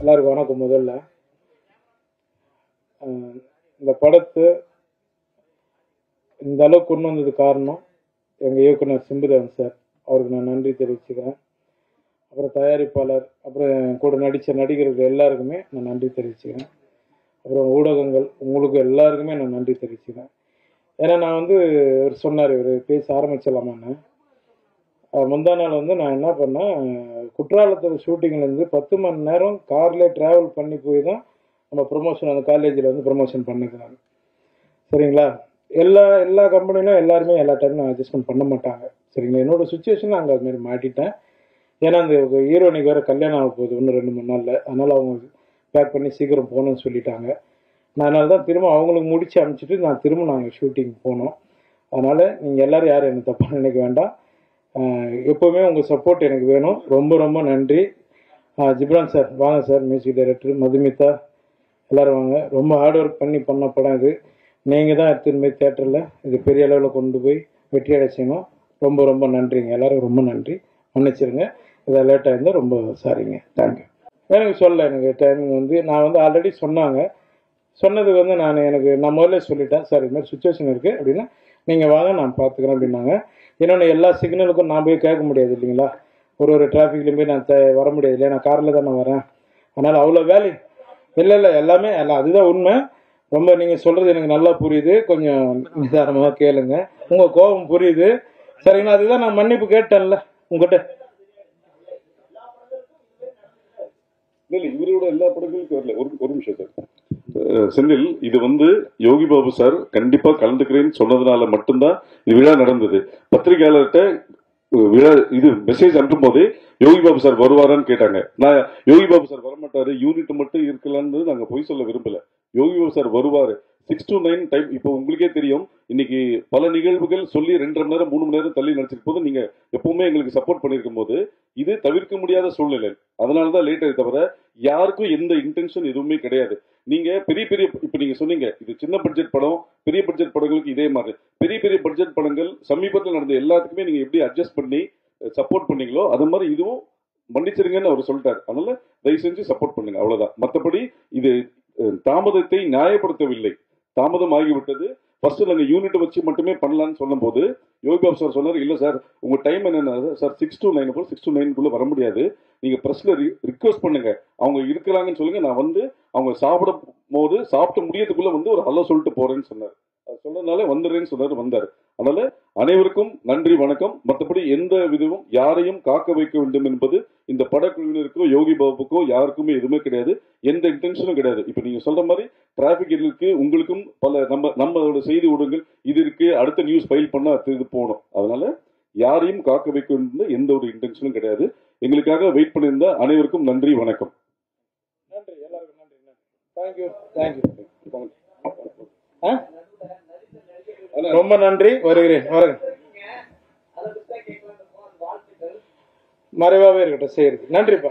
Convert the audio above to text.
எல்லாருக்கும் வணக்கம். முதல்ல இந்த படத்தை இந்த அளவுக்கு கொண்டு வந்தது காரணம் எங்கள் இயக்குனர் சிம்புதேவன் சார், அவருக்கு நான் நன்றி தெரிவிச்சுக்கிறேன். அப்புறம் தயாரிப்பாளர், அப்புறம் கூட நடித்த நடிகர்கள் எல்லாருக்குமே நான் நன்றி தெரிவிச்சுக்கிறேன். அப்புறம் ஊடகங்கள் உங்களுக்கு எல்லாருக்குமே நான் நன்றி தெரிவிச்சுக்கிறேன். ஏன்னா நான் இவர் சொன்னார், இவர் பேச ஆரம்பிச்சிடலாமான்னு. முந்தா நாள் நான் என்ன பண்ணேன், குற்றாலத்தில் ஷூட்டிங்லேருந்து 10 மணி நேரம் கார்லேயே ட்ராவல் பண்ணி போய் தான் நம்ம ப்ரொமோஷன் அந்த காலேஜில் ப்ரொமோஷன் பண்ணிக்கிறாங்க. சரிங்களா? எல்லா கம்பெனிலும் எல்லாருமே எல்லா டைமும் அட்ஜஸ்ட்மெண்ட் பண்ண மாட்டாங்க. சரிங்களா? என்னோடய சுச்சுவேஷன் அங்கே அதுமாரி மாட்டிட்டேன். ஏன்னா அந்த ஹீரோனிக்கு வேறு கல்யாணம் ஆக போகுது இன்னும் 2-3 நாளில். அதனால் அவங்க பேக் பண்ணி சீக்கிரம் போகணும்னு சொல்லிட்டாங்க. நான் அதனால தான் திரும்ப அவங்களுக்கு முடிச்சு அனுப்பிச்சிட்டு நான் திரும்ப நாங்கள் ஷூட்டிங் போனோம். அதனால் நீங்கள் எல்லோரும் யாரும் எனக்கு தப்பாக நினைக்க வேண்டாம். எப்போவுமே உங்கள் சப்போர்ட் எனக்கு வேணும். ரொம்ப ரொம்ப நன்றி. ஜிப்ரான் சார் வாங்க சார், மியூசிக் டைரக்டர், மதுமிதா எல்லோரும் வாங்க. ரொம்ப ஹார்ட் ஒர்க் பண்ண படம் இது. நீங்கள் தான் எடுத்துன்னு போய் தேட்டரில் இது பெரிய அளவில் கொண்டு போய் வெற்றியடை செய்யணும். ரொம்ப ரொம்ப நன்றிங்க, எல்லோரும் ரொம்ப நன்றி. மன்னிச்சிருங்க இதை லேட்டாக இருந்தால், ரொம்ப சாரிங்க. தேங்க்யூ. எனக்கு எனக்கு டைமிங் நான் ஆல்ரெடி சொன்னதுக்கு நான் முதல்ல சொல்லிட்டேன் சார், இது மாதிரி சுச்சுவேஷன் இருக்குது அப்படின்னா நீங்கள் வாங்க நான் பார்த்துக்கிறேன் அப்படின்னாங்க. இன்னொன்று எல்லா சிக்னலுக்கும் நான் போய் கேட்க முடியாது இல்லைங்களா, ஒரு டிராஃபிக்லேயும் போய் நான் வர முடியாது இல்லையா, நான் காரில் தான் நான் வரேன். அதனால் அவ்வளோ வேலை இல்லை எல்லாமே அதுதான் உண்மை. ரொம்ப நீங்கள் சொல்கிறது எனக்கு நல்லா புரியுது. கொஞ்சம் நிதானமாக கேளுங்க, உங்கள் கோபம் புரியுது. சரிங்களா? அதுதான் நான் மன்னிப்பு கேட்டேன்ல உங்கள்கிட்ட. இல்லை, இவரோட எல்லா படங்களுக்கும் வரல. ஒரு நிமிஷம் சார். செந்தில், இது யோகி பாபு சார் கண்டிப்பா கலந்துக்கிறேன்னு சொன்னதுனால மட்டும்தான் இது விழா நடந்தது. பத்திரிகையாளர்கிட்ட விழா இது மெசேஜ் அனுப்பும் போதே யோகி பாபு சார் வருவாரான்னு கேட்டாங்க. நான் யோகி பாபு சார் வரமாட்டாரு, யூனிட் மட்டும் இருக்கலான்னு நாங்க பொய் சொல்ல விரும்பல. யோகி பாபு சார் வருவாரு. 6 to 9 டைம். இப்போ உங்களுக்கே தெரியும், இன்னைக்கு பல நிகழ்வுகள் சொல்லி 2.5 மணி நேரம் 3 மணி நேரம் தள்ளி நடிச்சிருக்கும் போது நீங்க எப்பவுமே எங்களுக்கு சப்போர்ட் பண்ணிருக்கும் போது இது தவிர்க்க முடியாத சூழ்நிலை. அதனாலதான் லேட் ஆகி, தவிர யாருக்கும் எந்த இன்டென்ஷன் எதுவுமே கிடையாது. நீங்க பெரிய இப்ப நீங்க சொன்னீங்க இது சின்ன பட்ஜெட் படம், பெரிய பட்ஜெட் படங்களுக்கு இதே மாதிரி பெரிய பட்ஜெட் படங்கள் சமீபத்தில் நடந்த எல்லாத்துக்குமே நீங்க எப்படி அட்ஜஸ்ட் பண்ணி சப்போர்ட் பண்ணீங்களோ அது மாதிரி இதுவும் மன்னிச்சிருங்கன்னு அவர் சொல்லிட்டாரு. அதனால தயவு செஞ்சு சப்போர்ட் பண்ணுங்க, அவ்வளவுதான். மற்றபடி இது தாமதத்தை நியாயப்படுத்தவில்லை, தாமதம் ஆகிவிட்டது. ஃபர்ஸ்ட் நாங்கள் யூனிட் வச்சு மட்டுமே பண்ணலான்னு சொல்லும் போது யோகி பாபு சார் சொன்னார், இல்லை சார் உங்க டைம் என்னன்னா சார் 6 to 9 6 to 9 வர முடியாது, நீங்க பிரஸ்ல ரிக்வெஸ்ட் பண்ணுங்க, அவங்க இருக்கிறாங்கன்னு சொல்லுங்க, நான் அவங்க சாப்பிடும் போது சாப்பிட்டு முடியறதுக்குள்ள ஒரு ஹலோ சொல்லிட்டு போறேன்னு சொன்னார். அது சொன்னதுனால வந்துடுறேன்னு சொன்னார், வந்தார். அதனால அனைவருக்கும் நன்றி, வணக்கம். மற்றபடி எந்த விதமும் யாரையும் காக்க வைக்க வேண்டும் என்பது இந்த படக்குழுவினருக்கோ யோகி பாபுக்கோ யாருக்குமே எதுவுமே கிடையாது, எந்த இன்டென்ஷனும் கிடையாது. இப்ப நீங்க சொல்ற மாதிரி டிராபிக் இருக்கு, உங்களுக்கும் பல நம்மளோட செய்தி ஊடகங்கள் இது இருக்கு, அடுத்த நியூஸ் ஃபைல் பண்ணா இது போகணும். அதனால யாரையும் காக்க வைக்க வேண்டிய எந்த ஒரு இன்டென்ஷனும் கிடையாது. எங்களுக்காக வெயிட் பண்ணியிருந்த அனைவருக்கும் நன்றி, வணக்கம். நன்றி, எல்லாருக்கும் நன்றி. தேங்க்யூ. ரொம்ப நன்றி. வருகிறேன். மறைவாகவே இருக்கட்டும். சரி, நன்றிப்பா.